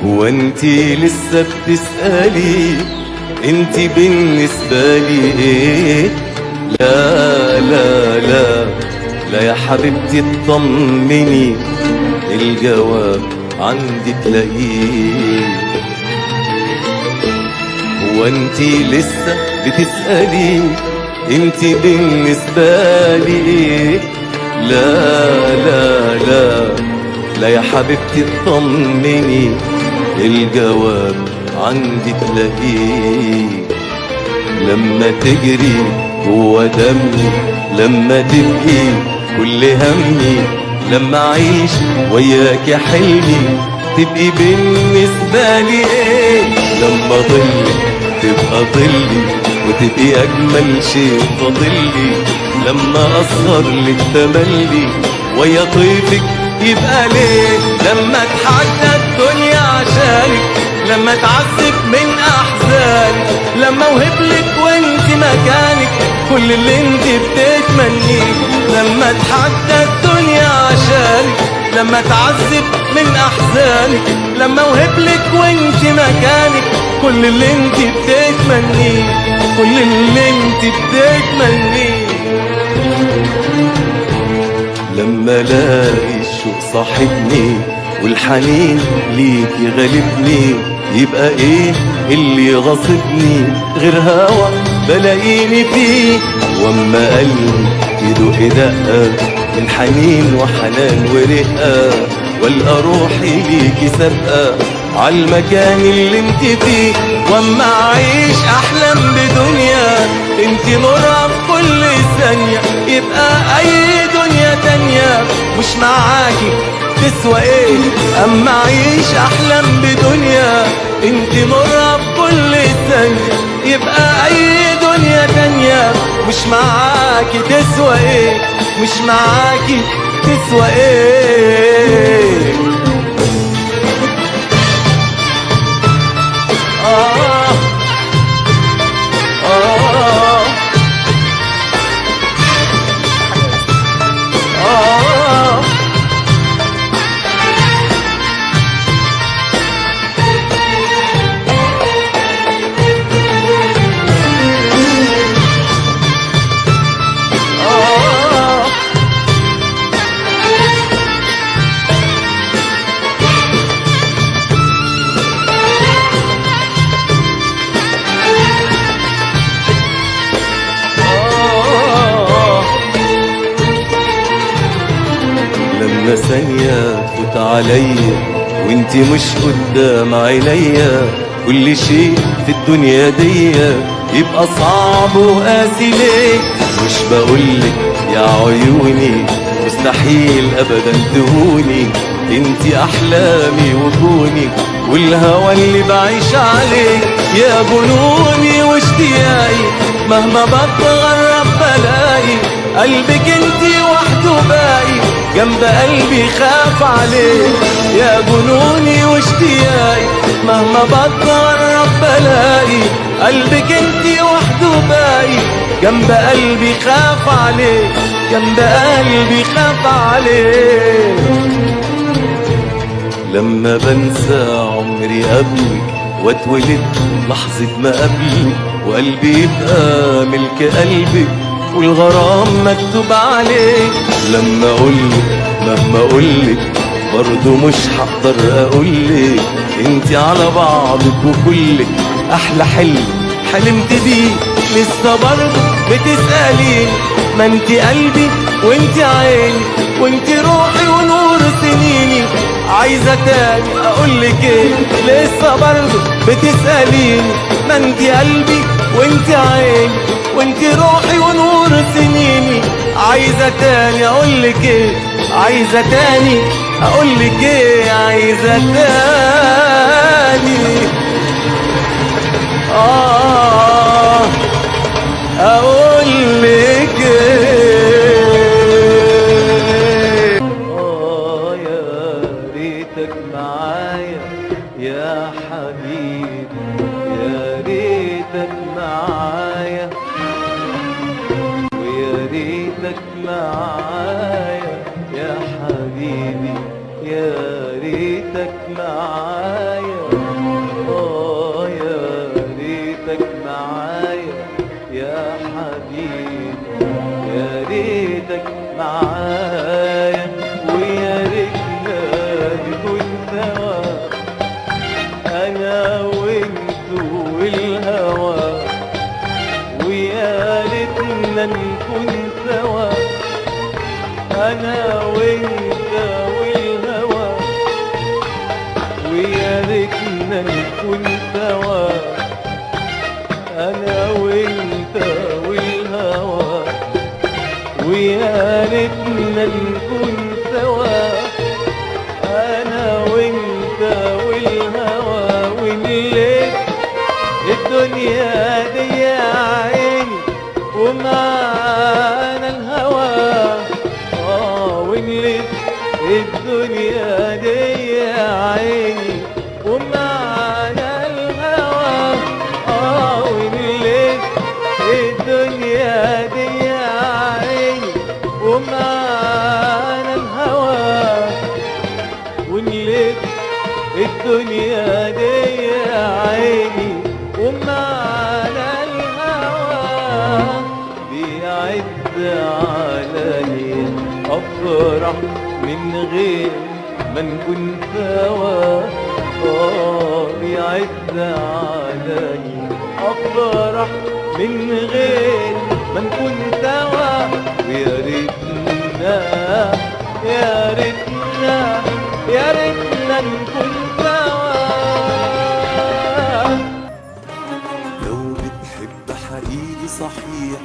وانتي لسه بتسألي انتي بالنسبة لي ايه؟ لا لا لا لا يا حبيبتي اطمني، الجواب عندي تلاقيه. وانتي لسه بتسألي انتي بالنسبة لي ايه؟ لا لا لا لا يا حبيبتي اطمني، الجواب عندي تلاقيه. لما تجري جوا دمي، لما تبقي كل همي، لما اعيش وياك يا حلمي، تبقي بالنسبة لي ايه؟ لما ضلك تبقى ضلي وتبقي اجمل شيء فاضلي، لما اسهر لك تملي ويا طيفك يبقى ليه؟ لما اتحدى الدنيا عشانك، لما اتعذب من احزانك، لما اوهبلك وانت مكانك كل اللي انت بتتمنيه. لما اتحدى الدنيا عشانك، لما اتعذب من احزانك، لما اوهبلك وانت مكانك كل اللي انت بتتمنيه، كل اللي انت بتتمنيه. لما الاقي الشوق صاحبني والحنين ليكي غالبني، يبقى ايه اللي غاصبني غير هوا بلاقيني فيه؟ واما قلبي يدق دقة من حنين وحنان ورقة، والقى روحي ليكي سابقة عالمكان اللي انت فيه. واما اعيش احلم بدنيا انت نورها في كل ثانية، يبقى اي دنيا تانية مش معاكي تسوى ايه؟ اما اعيش احلم بدنيا انت نورها في كل ثانية، يبقى اي دنيا تانية مش معاكي تسوى ايه؟ مش معاكي تسوى ايه؟ لما ثانية تفوت عليا وانتي مش قدام عينيا، كل شيء في الدنيا دي يبقى صعب وقاسي ليه؟ مش بقولك يا عيوني مستحيل ابدا تهوني، انتي احلامي وكوني والهوى اللي بعيش عليه. يا جنوني واشتياقي مهما بتغرب بلاقي قلبك انتي وحده باقي، جنب قلبي خاف عليه. يا جنوني واشتياقي مهما بتغرب بلاقي قلبك انتي وحده باقي، جنب قلبي خاف عليه، جنب قلبي خاف عليه. لما بنسى عمري قبلك واتولد لحظة ما قبلك، وقلبي يبقى ملك قلبك والغرام مكتوب عليه. لما اقولك مهما اقولك برضو مش هقدر اقولك، انتي على بعضك وكلك احلى حلم حلمت بيه. لسه برضو بتسأليني، ما انتي قلبي وانتي عيني وانتي روحي ونور سنيني، عايزة تاني اقولك ايه؟ لسه برضو بتسأليني، ما انتي قلبي وانتي عيني وانتي روحي ونور سنيني، عايزة تاني اقولك ايه؟ عايزة تاني اقولك ايه؟ عايزة تاني اقولك ايه؟ يا ريتك معايا يا حبيبي، يا ريتك معايا، ويا ريتك معايا يا حبيبي، يا ريتك معايا. معايا، يا ريتك معايا يا حبيبي، يا ريتك معايا، ويا ريتنا نكون سوا انا وانت والهوى، ويا ريتنا نكون سوا انا وانت والهوى، ويا ريتنا نكون سوا انا وانت والهوى، ويا ريتنا نكون سوا انا وانت والهوى، ونلف الدنيا دي يا عيني ومعانا الهوى، ونلف الدنيا دي يا عيني ومعانا الهوى، ونلف الدنيا دي يا عيني ومعانا الهوى، ونلف الدنيا دي يا عيني ومعانا الهوى، بيعد عليا افرح من غير ما نكون سوا، بيعد عليا افرح من غير ما نكون سوا، ويا ريتنا يا ريتنا يا ريتنا نكون سوا. لو بتحب حقيقي صحيح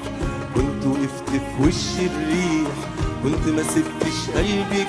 كنت وقفت في وش الريح، كنت ما سبتش قلبي